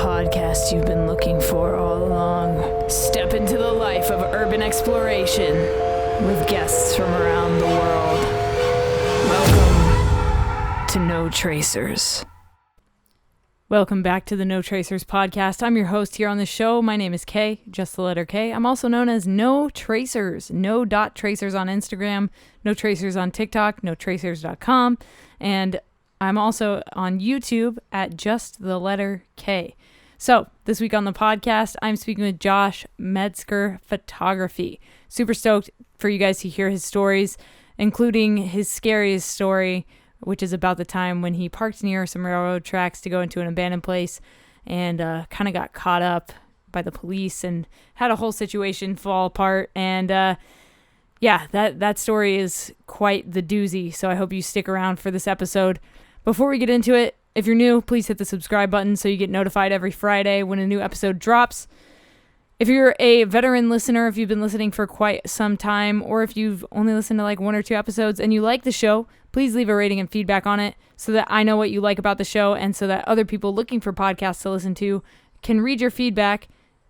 podcast you've been looking for all along. Step into the life of urban exploration with guests from around the world. Welcome to No Tracers. Welcome back to the No Tracers podcast. I'm your host here on the show. My name is Kay, just the letter K. I'm also known as No Tracers, no.tracers on Instagram, No Tracers on TikTok, notracers.com, and I'm also on YouTube at just the letter K. So this week on the podcast, I'm speaking with JoshMedskerPhotography. Super stoked for you guys to hear his stories, including his scariest story, which is about the time when he parked near some railroad tracks to go into an abandoned place and kind of got caught up by the police and had a whole situation fall apart. And that story is quite the doozy. So I hope you stick around for this episode. Before we get into it, if you're new, please hit the subscribe button so you get notified every Friday when a new episode drops. If you're a veteran listener, if you've been listening for quite some time, or if you've only listened to like one or two episodes and you like the show, please leave a rating and feedback on it so that I know what you like about the show and so that other people looking for podcasts to listen to can read your feedback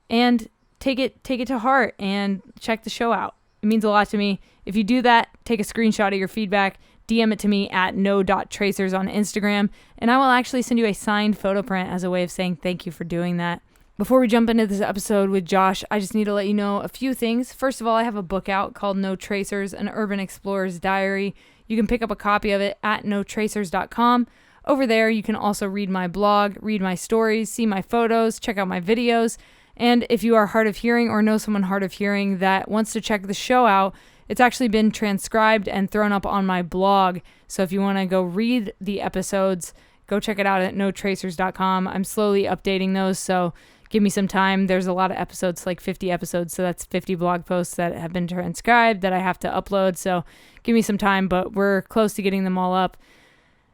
and take it to heart and check the show out. It means a lot to me. If you do that, take a screenshot of your feedback, DM it to me at no.tracers on Instagram, and I will actually send you a signed photo print as a way of saying thank you for doing that. Before we jump into this episode with Josh, I just need to let you know a few things. First of all, I have a book out called No Tracers, an Urban Explorer's Diary. You can pick up a copy of it at notracers.com. Over there, you can also read my blog, read my stories, see my photos, check out my videos. And if you are hard of hearing or know someone hard of hearing that wants to check the show out, it's actually been transcribed and thrown up on my blog. So if you want to go read the episodes, go check it out at notracers.com. I'm slowly updating those, so give me some time. There's a lot of episodes, like 50 episodes, so that's 50 blog posts that have been transcribed that I have to upload. So give me some time, but we're close to getting them all up.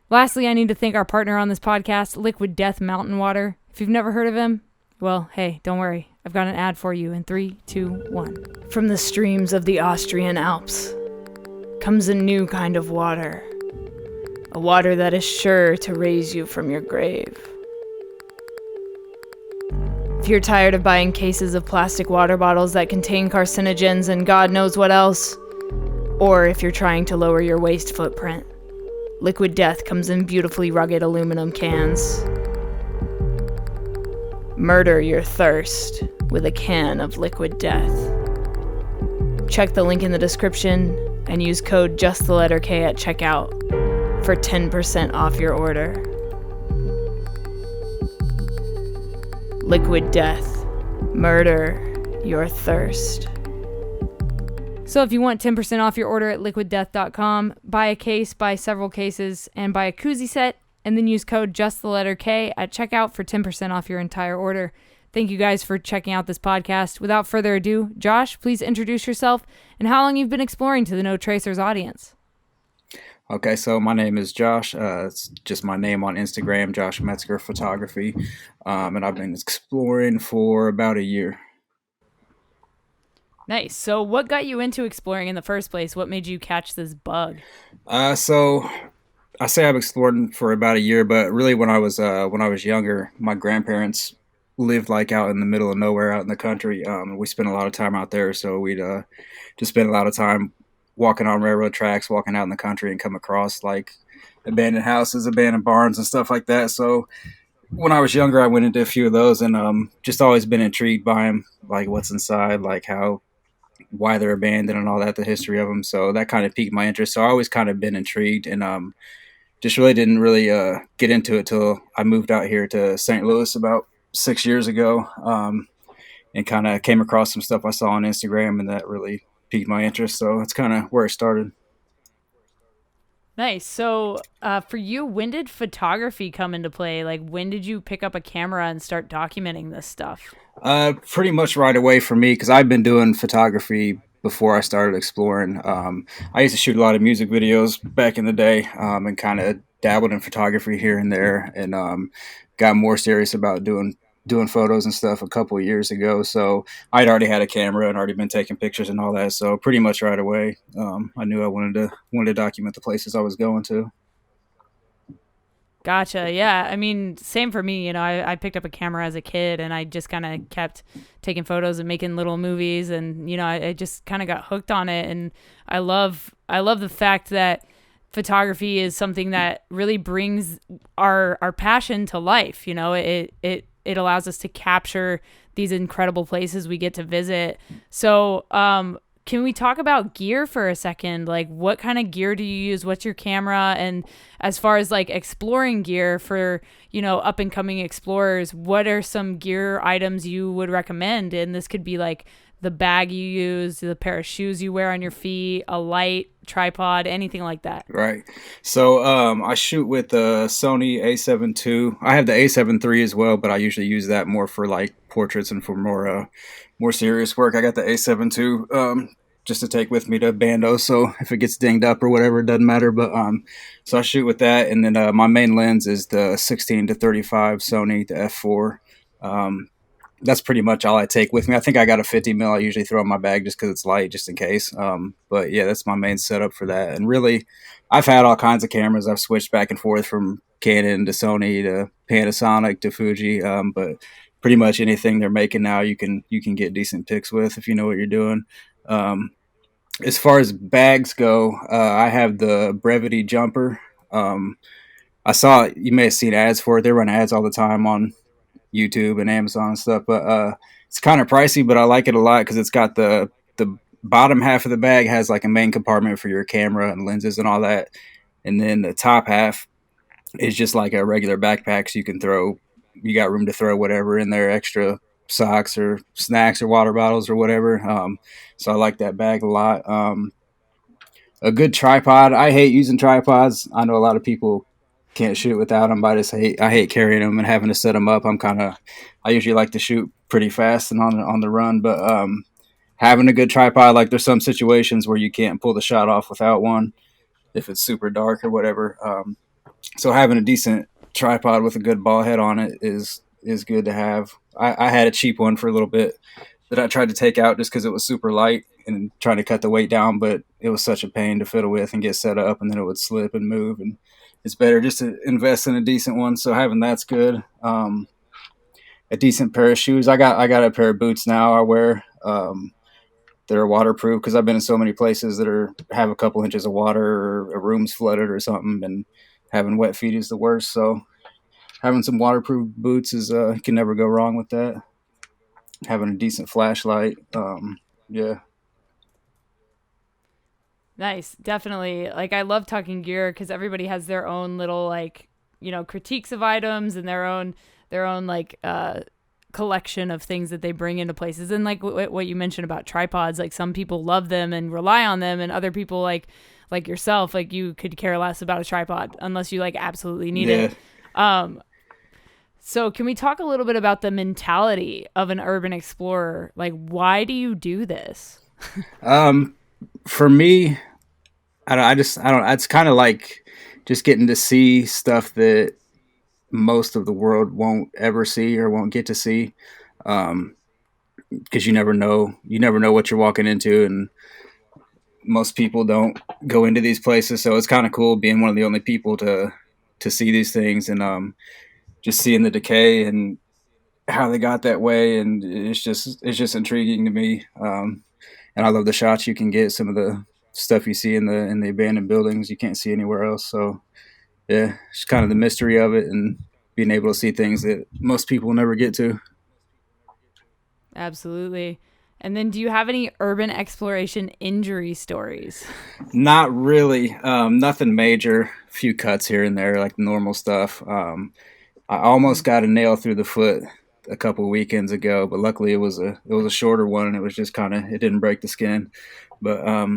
Lastly, I need to thank our partner on this podcast, Liquid Death Mountain Water. If you've never heard of him, well, hey, don't worry. I've got an ad for you in 3, 2, 1. From the streams of the Austrian Alps comes a new kind of water. A water that is sure to raise you from your grave. If you're tired of buying cases of plastic water bottles that contain carcinogens and God knows what else, or if you're trying to lower your waste footprint, Liquid Death comes in beautifully rugged aluminum cans. Murder your thirst with a can of Liquid Death. Check the link in the description and use code JustTheLetterK at checkout for 10% off your order. Liquid Death. Murder your thirst. So if you want 10% off your order at liquiddeath.com, buy a case, buy several cases, and buy a koozie set, and then use code JustTheLetterK at checkout for 10% off your entire order. Thank you guys for checking out this podcast. Without further ado, Josh, please introduce yourself and how long you've been exploring to the No Tracers audience. Okay, so my name is Josh. It's just my name on Instagram, JoshMedskerPhotography, and I've been exploring for about a year. Nice. So what got you into exploring in the first place? What made you catch this bug? So I say I've explored for about a year, but really when I was younger, my grandparents lived like out in the middle of nowhere out in the country. We spent a lot of time out there, so we'd just spend a lot of time walking on railroad tracks, walking out in the country, and come across like abandoned houses, abandoned barns, and stuff like that. So when I was younger, I went into a few of those, and just always been intrigued by them, like what's inside, like why they're abandoned and all that, the history of them. So that kind of piqued my interest. So I always kind of been intrigued, and just really didn't really get into it till I moved out here to St. Louis about 6 years ago, and kind of came across some stuff I saw on Instagram, and that really piqued my interest. So that's kind of where it started. Nice. So for you, when did photography come into play? Like, when did you pick up a camera and start documenting this stuff? Pretty much right away for me, because I've been doing photography before I started exploring. I used to shoot a lot of music videos back in the day, and kind of dabbled in photography here and there, and got more serious about doing photos and stuff a couple of years ago. So I'd already had a camera and already been taking pictures and all that. So pretty much right away, I knew I wanted to document the places I was going to. Gotcha. Yeah. I mean, same for me. I picked up a camera as a kid and I just kind of kept taking photos and making little movies. And, I just kind of got hooked on it. And I love the fact that photography is something that really brings our passion to life. It allows us to capture these incredible places we get to visit. So, can we talk about gear for a second? Like, what kind of gear do you use? What's your camera? And as far as like exploring gear for, up and coming explorers, what are some gear items you would recommend? And this could be like the bag you use, the pair of shoes you wear on your feet, a light, tripod, anything like that. Right. So I shoot with the Sony A7 II. I have the A7 III as well, but I usually use that more for like portraits and for more serious work. I got the A7 II just to take with me to bando. So if it gets dinged up or whatever, it doesn't matter. But so I shoot with that, and then my main lens is the 16 to 35 Sony, the f4. That's pretty much all I take with me. I think I got a 50 mil I usually throw in my bag just because it's light, just in case. But yeah, that's my main setup for that. And really, I've had all kinds of cameras. I've switched back and forth from Canon to Sony to Panasonic to Fuji. But pretty much anything they're making now, you can get decent pics with if you know what you're doing. As far as bags go, I have the Brevity Jumper. I saw, you may have seen ads for it. They run ads all the time on YouTube and Amazon and stuff, but it's kind of pricey, but I like it a lot because it's got the bottom half of the bag has like a main compartment for your camera and lenses and all that, and then the top half is just like a regular backpack, so you got room to throw whatever in there, extra socks or snacks or water bottles or whatever. So I like that bag a lot. A good tripod. I hate using tripods. I know a lot of people can't shoot without them, but I hate carrying them and having to set them up. I usually like to shoot pretty fast and on the run, but having a good tripod, like there's some situations where you can't pull the shot off without one if it's super dark or whatever. So having a decent tripod with a good ball head on it is good to have. I had a cheap one for a little bit that I tried to take out just because it was super light and trying to cut the weight down, but it was such a pain to fiddle with and get set up, and then it would slip and move, and it's better just to invest in a decent one. So having that's good. A decent pair of shoes. I got a pair of boots now I wear that are waterproof because I've been in so many places that have a couple inches of water or a room's flooded or something, and having wet feet is the worst. So having some waterproof boots is can never go wrong with that. Having a decent flashlight. Yeah. Nice. Definitely. Like, I love talking gear because everybody has their own little, like, critiques of items and their own like, collection of things that they bring into places. And like what you mentioned about tripods, like some people love them and rely on them, and other people like yourself, like you could care less about a tripod unless you like absolutely need it. So can we talk a little bit about the mentality of an urban explorer? Like, why do you do this? For me, I don't, it's kind of like just getting to see stuff that most of the world won't ever see or won't get to see. Cause you never know what you're walking into, and most people don't go into these places. So it's kind of cool being one of the only people to see these things, and, just seeing the decay and how they got that way. And it's just intriguing to me. And I love the shots you can get, some of the stuff you see in the abandoned buildings you can't see anywhere else. So yeah, it's kind of the mystery of it and being able to see things that most people never get to. Absolutely. And then do you have any urban exploration injury stories? Not really. Nothing major. A few cuts here and there, like normal stuff. I almost got a nail through the foot a couple of weekends ago, but luckily it was a shorter one, and it was just it didn't break the skin. But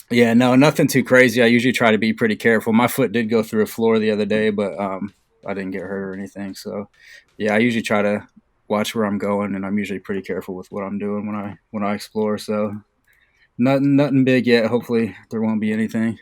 yeah, no, nothing too crazy. I usually try to be pretty careful. My foot did go through a floor the other day, but I didn't get hurt or anything. So yeah, I usually try to watch where I'm going, and I'm usually pretty careful with what I'm doing when I explore. So nothing big yet. Hopefully there won't be anything.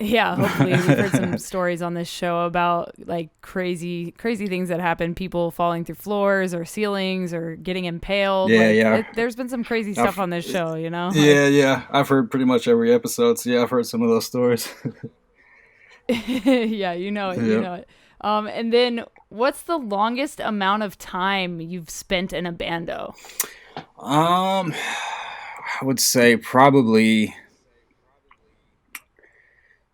Yeah, hopefully we've heard some stories on this show about like crazy things that happen, people falling through floors or ceilings or getting impaled. Yeah. There's been some crazy stuff on this show, Yeah. I've heard pretty much every episode. So yeah, I've heard some of those stories. Yeah, you know it. You Yep. know it. And then what's the longest amount of time you've spent in a bando? I would say probably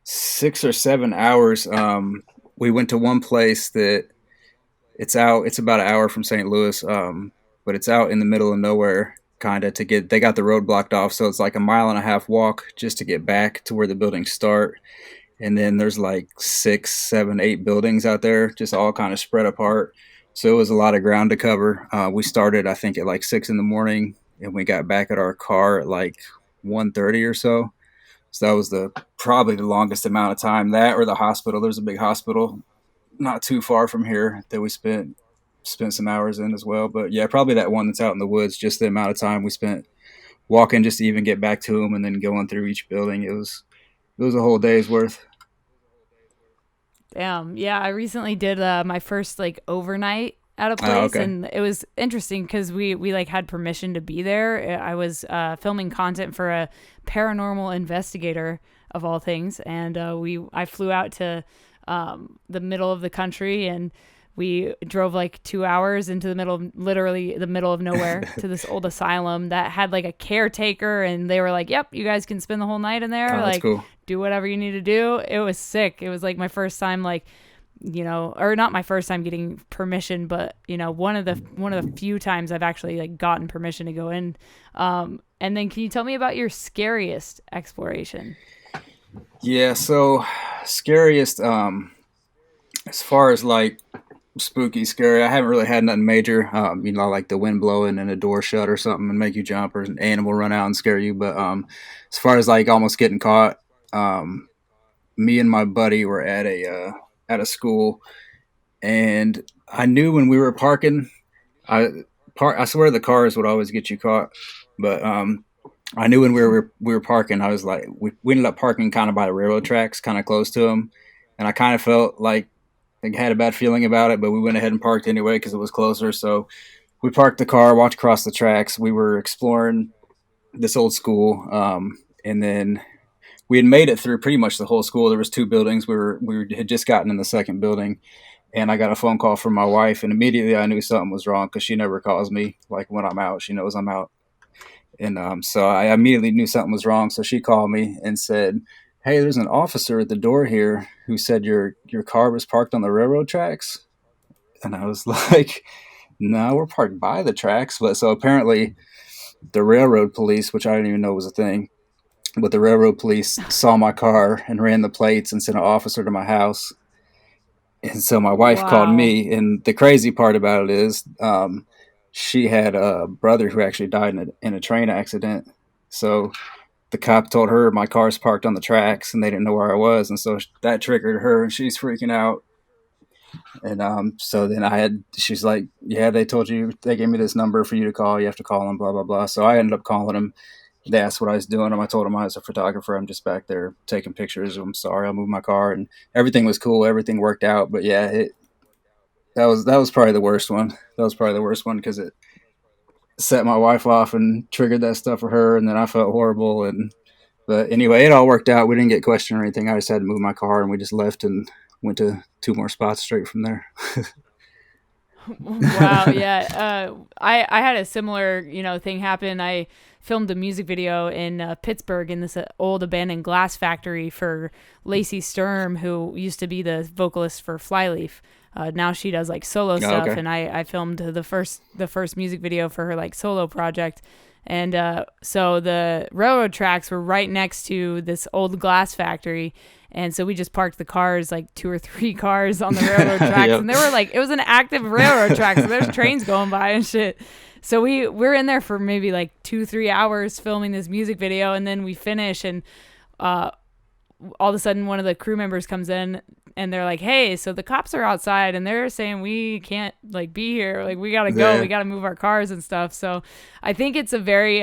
6 or 7 hours. We went to one place that it's out. It's about an hour from St. Louis, but it's out in the middle of nowhere, kind of. To get, they got the road blocked off, so it's like a mile and a half walk just to get back to where the buildings start. And then there's like 6, 7, 8 buildings out there, just all kind of spread apart. So it was a lot of ground to cover. We started, I think, at like 6 in the morning, and we got back at our car at like 1:30 or so. So that was the probably the longest amount of time. That or the hospital. There's a big hospital not too far from here that we spent some hours in as well. But yeah, probably that one that's out in the woods. Just the amount of time we spent walking just to even get back to them, and then going through each building. It was a whole day's worth. Damn. Yeah, I recently did my first like overnight at a Oh, place, okay. and it was interesting because we like had permission to be there. I was filming content for a paranormal investigator of all things, and I flew out to the middle of the country, and we drove like 2 hours into the middle, literally the middle of nowhere, to this old asylum that had like a caretaker, and they were like, "Yep, you guys can spend the whole night in there. Oh, that's Like, cool. do whatever you need to do." It was sick. It was like my first time, like, or not my first time getting permission, but one of the few times I've actually like gotten permission to go in. And then can you tell me about your scariest exploration? Yeah. So scariest. As far as like spooky, scary, I haven't really had nothing major. Like the wind blowing and a door shut or something and make you jump, or an animal run out and scare you. But as far as like almost getting caught, um, me and my buddy were at a school, and I knew when we were parking, I I swear the cars would always get you caught, but I knew when we were parking, I was like, we ended up parking kind of by the railroad tracks, kind of close to them, and I kind of felt like I had a bad feeling about it, but we went ahead and parked anyway because it was closer. So we parked the car, walked across the tracks. We were exploring this old school, and then we had made it through pretty much the whole school. There was 2 buildings. We had just gotten in the second building, and I got a phone call from my wife, and immediately I knew something was wrong because she never calls me like when I'm out. She knows I'm out, and so I immediately knew something was wrong. So she called me and said, "Hey, there's an officer at the door here who said your car was parked on the railroad tracks." And I was like, "No, we're parked by the tracks." But so apparently the railroad police, which I didn't even know was a thing, but the railroad police saw my car and ran the plates and sent an officer to my house. And so my wife called Wow. me, and the crazy part about it is, she had a brother who actually died in a train accident. So the cop told her my car's parked on the tracks, and they didn't know where I was, and so that triggered her, and she's freaking out. And so then she's like, "Yeah, they told you, they gave me this number for you to call. You have to call them, blah blah blah." So I ended up calling them. They asked what I was doing. I told them I was a photographer. I'm just back there taking pictures. I'm sorry, I'll move my car, and everything was cool. Everything worked out. But yeah, that was probably the worst one. That was probably the worst one because it set my wife off and triggered that stuff for her, and then I felt horrible. And but anyway, it all worked out. We didn't get questioned or anything. I just had to move my car, and we just left and went to 2 more spots straight from there. Wow, yeah. I had a similar, thing happen. I filmed a music video in Pittsburgh in this old abandoned glass factory for Lacey Sturm, who used to be the vocalist for Flyleaf. Now she does like solo Oh, stuff, okay. and I filmed the first music video for her like solo project. And so the railroad tracks were right next to this old glass factory. And so we just parked the cars, like 2 or 3 cars on the railroad tracks. Yep. And it was an active railroad track. So there's trains going by and shit. So we're in there for maybe like 2, 3 hours filming this music video. And then we finish, and uh, all of a sudden one of the crew members comes in, and they're like, "Hey, so the cops are outside and they're saying we can't like be here. Like, we got to go. Yeah. We got to move our cars and stuff." So I think it's a very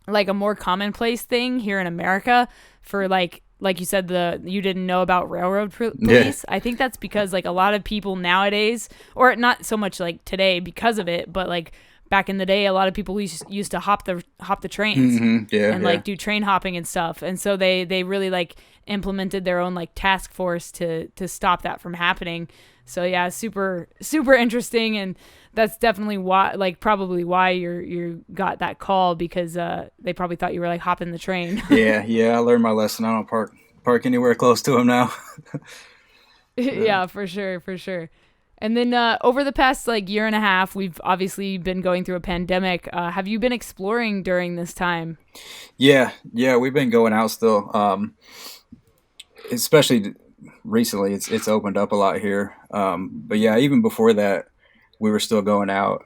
like a more commonplace thing here in America for like you said, you didn't know about railroad Yeah. police. I think that's because like a lot of people nowadays, or not so much like today because of it, but like back in the day, a lot of people used to hop the trains Yeah, and like do train hopping and stuff. And so they really like implemented their own like task force to stop that from happening. So yeah, super super interesting, and that's definitely why, like probably why you got that call, because they probably thought you were like hopping the train. yeah. I learned my lesson. I don't park anywhere close to them now. Yeah, for sure, for sure. And then over the past like year and a half, we've obviously been going through a pandemic. Have you been exploring during this time? Yeah, we've been going out still. Especially recently, it's opened up a lot here. But yeah, even before that, we were still going out.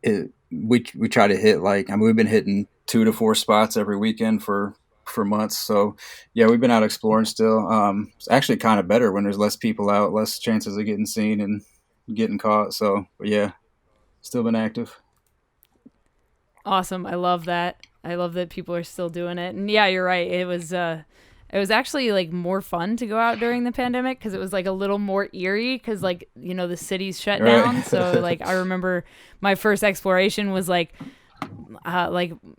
We try to hit, like, I mean, we've been hitting 2 to 4 spots every weekend for months. So yeah, we've been out exploring still. It's actually kind of better when there's less people out, less chances of getting seen and getting caught. So but yeah, still been active. Awesome. I love that. I love that people are still doing it. And yeah, you're right. It was actually like more fun to go out during the pandemic because it was like a little more eerie because like, you know, the city's shut down. Right. So like I remember my first exploration was like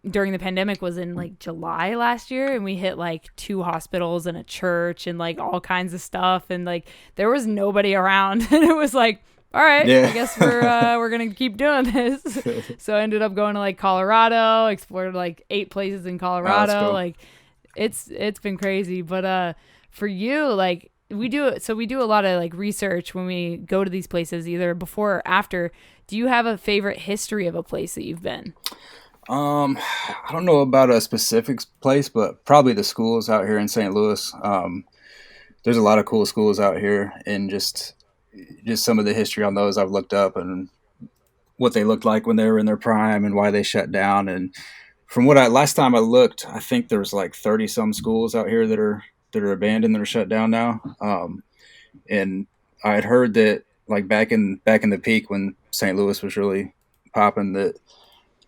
during the pandemic was in like July last year, and we hit like 2 hospitals and a church and like all kinds of stuff, and like there was nobody around and it was like, all right, Yeah. I guess we're gonna keep doing this. So I ended up going to like Colorado, explored like 8 places in Oh, that's Colorado. cool. Like it's been crazy. But for you, like we do a lot of like research when we go to these places, either before or after. Do you have a favorite history of a place that you've been? I don't know about a specific place, but probably the schools out here in St. Louis. There's a lot of cool schools out here, and just some of the history on those I've looked up and what they looked like when they were in their prime and why they shut down. And from what I last time I looked, I think there was like 30 some schools out here that are abandoned, that are shut down now. And I had heard that like back in the peak when St. Louis was really popping, that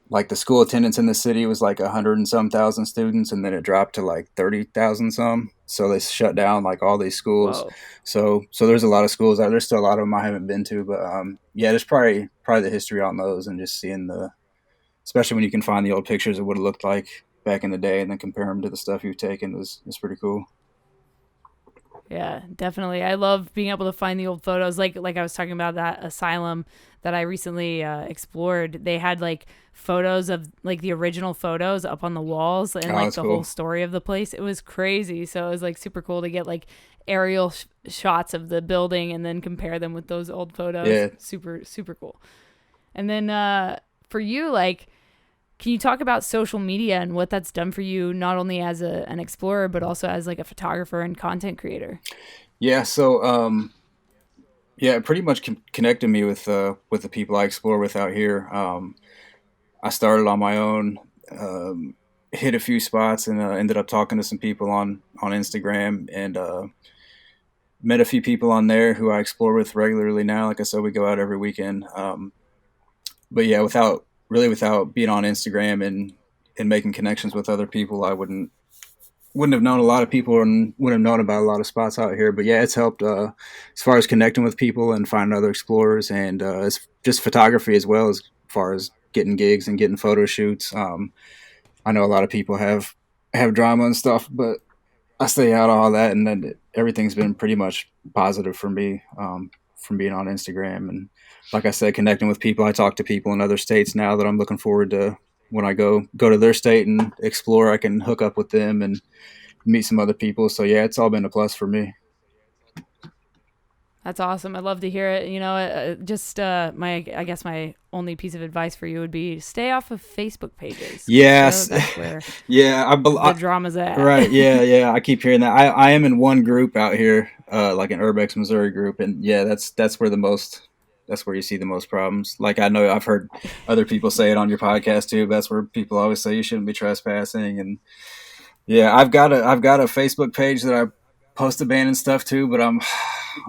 like the school attendance in the city was like 100 and some thousand students, and then it dropped to like 30,000 some. So they shut down like all these schools. Whoa. So there's a lot of schools out. There's still a lot of them I haven't been to, but yeah, there's probably the history on those, and just seeing especially when you can find the old pictures of what it looked like back in the day, and then compare them to the stuff you've taken is pretty cool. Yeah, definitely. I love being able to find the old photos. Like I was talking about that asylum that I recently explored. They had like photos of like the original photos up on the walls and Oh, like that's the cool. whole story of the place. It was crazy. So it was like super cool to get like aerial shots of the building and then compare them with those old photos. Yeah. Super super cool. And then for you, like, can you talk about social media and what that's done for you, not only as an explorer, but also as like a photographer and content creator? Yeah. So yeah, it pretty much connected me with the people I explore with out here. I started on my own, hit a few spots, and ended up talking to some people on Instagram, and met a few people on there who I explore with regularly now. Like I said, we go out every weekend. But yeah, without being on Instagram and making connections with other people, I wouldn't have known a lot of people and wouldn't have known about a lot of spots out here. But yeah, it's helped as far as connecting with people and finding other explorers, and it's just photography as well, as far as getting gigs and getting photo shoots. I know a lot of people have drama and stuff, but I stay out of all that, and then everything's been pretty much positive for me, from being on Instagram. And like I said, connecting with people. I talk to people in other states now that I'm looking forward to when I go to their state and explore. I can hook up with them and meet some other people. So yeah, it's all been a plus for me. That's awesome. I love to hear it. You know, just I guess my only piece of advice for you would be stay off of Facebook pages. Yes, That's where yeah, the drama's at. right. Yeah. I keep hearing that. I am in one group out here, like an Urbex, Missouri group, and yeah, that's where that's where you see the most problems. Like I know I've heard other people say it on your podcast too. But that's where people always say you shouldn't be trespassing, and yeah, I've got a Facebook page that I post abandoned stuff too, but I'm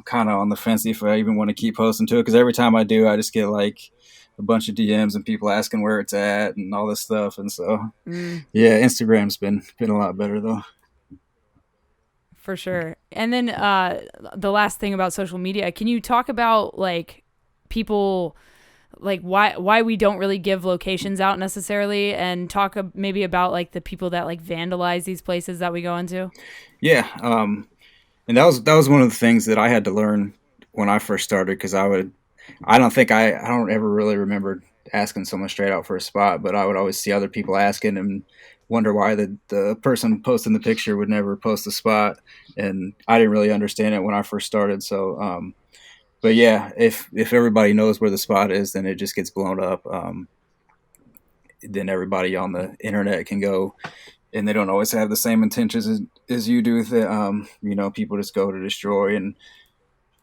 kind of on the fence if I even want to keep posting to it, because every time I do, I just get like a bunch of DMs and people asking where it's at and all this stuff, and so yeah, Instagram's been a lot better though. For sure. And then the last thing about social media, can you talk about like people like why we don't really give locations out necessarily, and talk maybe about like the people that like vandalize these places that we go into? Yeah, and that was one of the things that I had to learn when I first started, because I don't ever really remember asking someone straight out for a spot, but I would always see other people asking and wonder why the person posting the picture would never post the spot, and I didn't really understand it when I first started. So, but yeah, if everybody knows where the spot is, then it just gets blown up. Then everybody on the internet can go, and they don't always have the same intentions as you do with it. People just go to destroy. And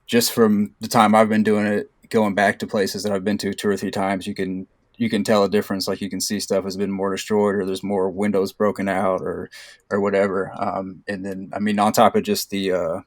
just from the time I've been doing it, going back to places that I've been to 2 or 3 times, you can tell a difference. Like, you can see stuff has been more destroyed, or there's more windows broken out, or whatever. And then, I mean, on top of just the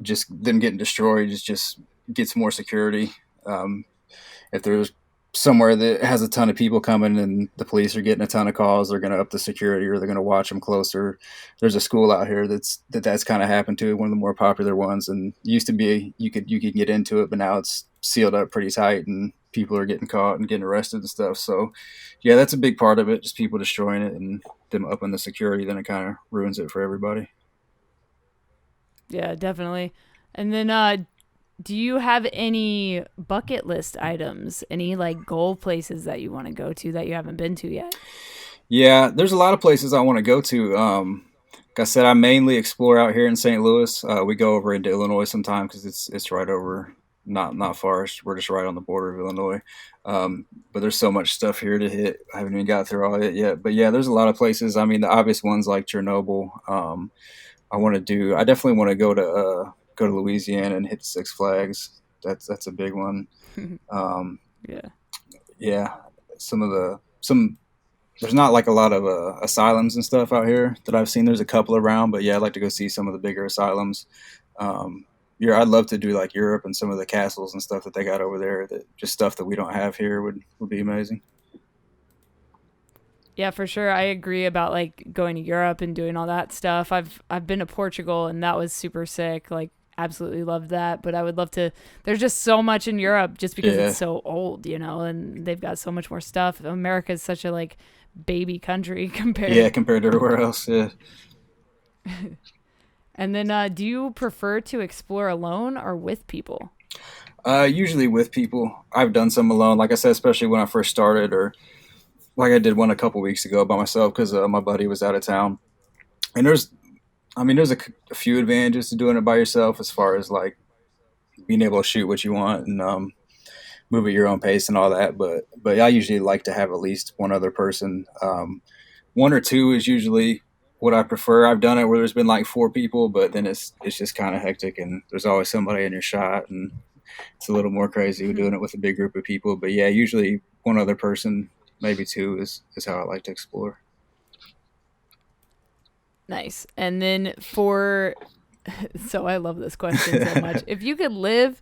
just them getting destroyed, just gets more security. If there's somewhere that has a ton of people coming and the police are getting a ton of calls, they're going to up the security, or they're going to watch them closer. There's a school out here that's kind of happened to, one of the more popular ones. And it used to be you could get into it, but now it's sealed up pretty tight, and people are getting caught and getting arrested and stuff. So yeah, that's a big part of it, just people destroying it and them upping the security. Then it kind of ruins it for everybody. Yeah, definitely. And then do you have any bucket list items, any like goal places that you want to go to that you haven't been to yet? Yeah, there's a lot of places I want to go to. Like I said, I mainly explore out here in St. Louis. We go over into Illinois sometime because it's right over, not far. We're just right on the border of Illinois. But there's so much stuff here to hit. I haven't even got through all of it yet. But yeah, there's a lot of places. I mean, the obvious ones like Chernobyl. I definitely want to go to Louisiana and hit Six Flags. That's a big one. Um, Yeah. yeah, some there's not like a lot of asylums and stuff out here that I've seen. There's a couple around, but yeah, I'd like to go see some of the bigger asylums. Yeah, I'd love to do like Europe and some of the castles and stuff that they got over there. That just stuff that we don't have here would be amazing. Yeah, for sure. I agree about like going to Europe and doing all that stuff. I've been to Portugal and that was super sick. Like, absolutely loved that. But I would love to. There's just so much in Europe just because Yeah, it's so old, and they've got so much more stuff. America is such a like baby country yeah, compared. compared to everywhere else. Yeah. And then, do you prefer to explore alone or with people? Usually with people. I've done some alone, like I said, especially when I first started, or like I did one a couple weeks ago by myself because my buddy was out of town. And there's a few advantages to doing it by yourself, as far as like being able to shoot what you want and move at your own pace and all that. But I usually like to have at least one other person. One or two is usually what I prefer. I've done it where there's been like 4 people, but then it's just kind of hectic, and there's always somebody in your shot, and it's a little more crazy with doing it with a big group of people. But yeah, usually one other person, maybe two, is how I like to explore. Nice. And then so I love this question so much. If you could live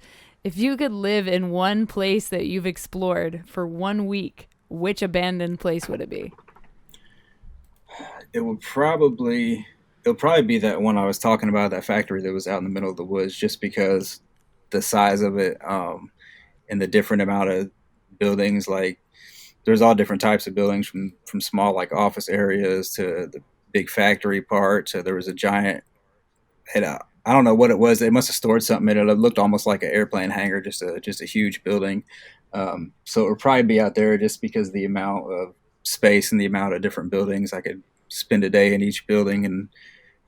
in one place that you've explored for 1 week, which abandoned place would it be? It'll probably be that one I was talking about, that factory that was out in the middle of the woods, just because the size of it, and the different amount of buildings. Like, there's all different types of buildings, from small like office areas to the big factory part. To there was a giant, I don't know what it was. They must have stored something in it. It looked almost like an airplane hangar, just a huge building. So it would probably be out there, just because of the amount of space and the amount of different buildings. I could spend a day in each building and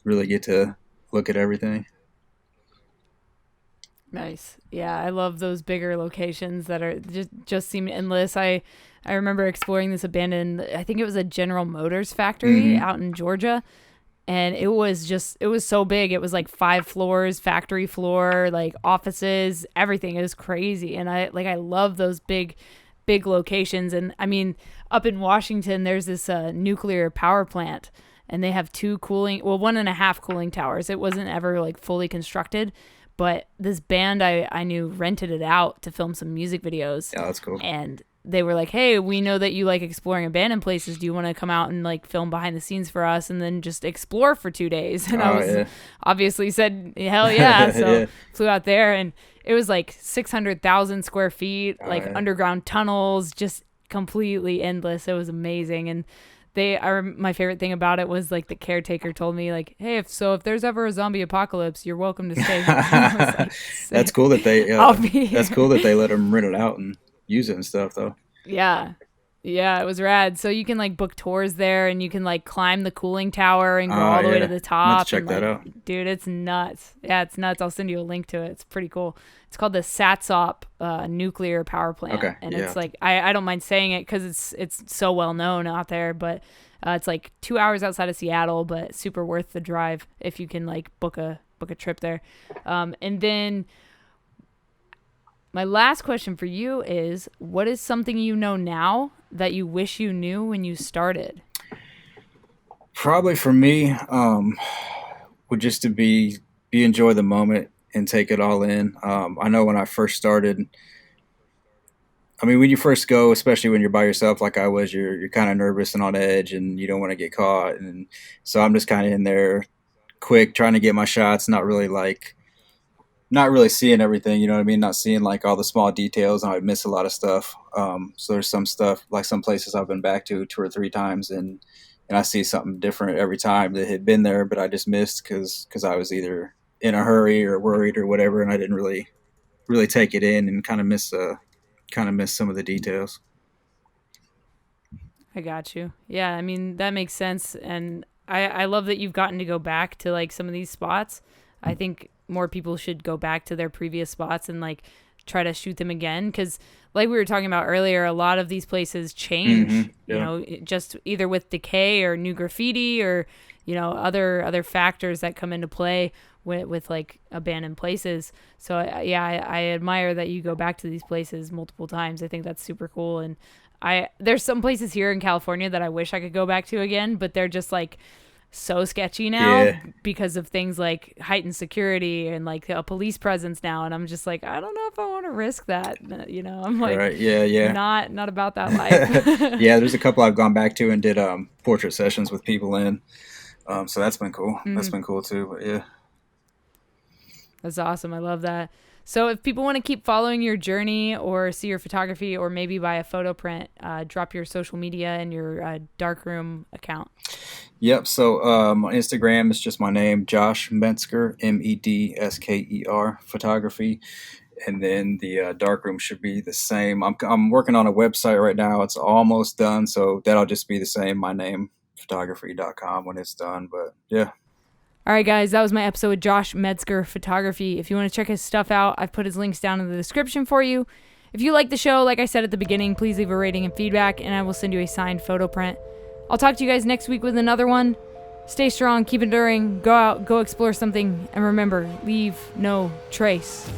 really get to look at everything. Nice. Yeah, I love those bigger locations that are just seem endless. I remember exploring this abandoned, I think it was a General Motors factory Hmm. out in Georgia, and it was so big. It was like 5 floors, factory floor, like offices, everything. It was crazy. And I love those big locations. And I mean, up in Washington there's this nuclear power plant, and they have one and a half cooling towers. It wasn't ever like fully constructed, but this band I knew rented it out to film some music videos, Yeah, that's cool. and they were like, "Hey, we know that you like exploring abandoned places. Do you want to come out and like film behind the scenes for us, and then just explore for 2 days?" And I Oh was yeah. obviously said, "Hell yeah!" So Yeah. flew out there, and it was like 600,000 square feet, like underground tunnels, just completely endless. It was amazing. And my favorite thing about it was like the caretaker told me like, hey, if there's ever a zombie apocalypse, you're welcome to stay here. Like, that's cool that they that's cool that they let them rent it out and use it and stuff though. Yeah, it was rad. So you can like book tours there, and you can like climb the cooling tower and go all the way to the top. Let's check that out. Dude, it's nuts. Yeah, it's nuts. I'll send you a link to it. It's pretty cool. It's called the Satsop nuclear power plant. Okay. And it's like, I don't mind saying it because it's so well known out there, but it's like 2 hours outside of Seattle, but super worth the drive if you can like book a trip there. And then my last question for you is, what is something you know now that you wish you knew when you started? Probably for me, would just to be enjoy the moment and take it all in. I know when I first started, I mean, when you first go, especially when you're by yourself, like I was, you're kind of nervous and on edge, and you don't want to get caught. And so I'm just kind of in there, quick, trying to get my shots, not really seeing everything, you know what I mean? Not seeing like all the small details, and I would miss a lot of stuff. So there's some stuff, like some places I've been back to 2 or 3 times, and I see something different every time that had been there, but I just missed because I was either in a hurry or worried or whatever, and I didn't really take it in, and kind of miss some of the details. I got you. Yeah, I mean, that makes sense. And I love that you've gotten to go back to like some of these spots. I think more people should go back to their previous spots and like try to shoot them again, because like we were talking about earlier, a lot of these places change. Mm-hmm. Yeah. You know, just either with decay or new graffiti or, you know, other factors that come into play with like abandoned places. So I admire that you go back to these places multiple times. I think that's super cool. And there's some places here in California that I wish I could go back to again, but they're just like so sketchy now because of things like heightened security and like a police presence now. And I'm just like, I don't know if I want to risk that. You know, I'm like, not about that life. Yeah, there's a couple I've gone back to and did portrait sessions with people in. So that's been cool. Mm-hmm. That's been cool too. But yeah. That's awesome. I love that. So if people want to keep following your journey or see your photography or maybe buy a photo print, drop your social media and your darkroom account. Yep. So on Instagram, it's just my name, Josh Medsker, Medsker photography. And then the darkroom should be the same. I'm working on a website right now. It's almost done. So that'll just be the same, my name, photography.com when it's done. But yeah. All right, guys, that was my episode with Josh Medsker Photography. If you want to check his stuff out, I've put his links down in the description for you. If you like the show, like I said at the beginning, please leave a rating and feedback, and I will send you a signed photo print. I'll talk to you guys next week with another one. Stay strong, keep enduring, go out, go explore something, and remember, leave no trace.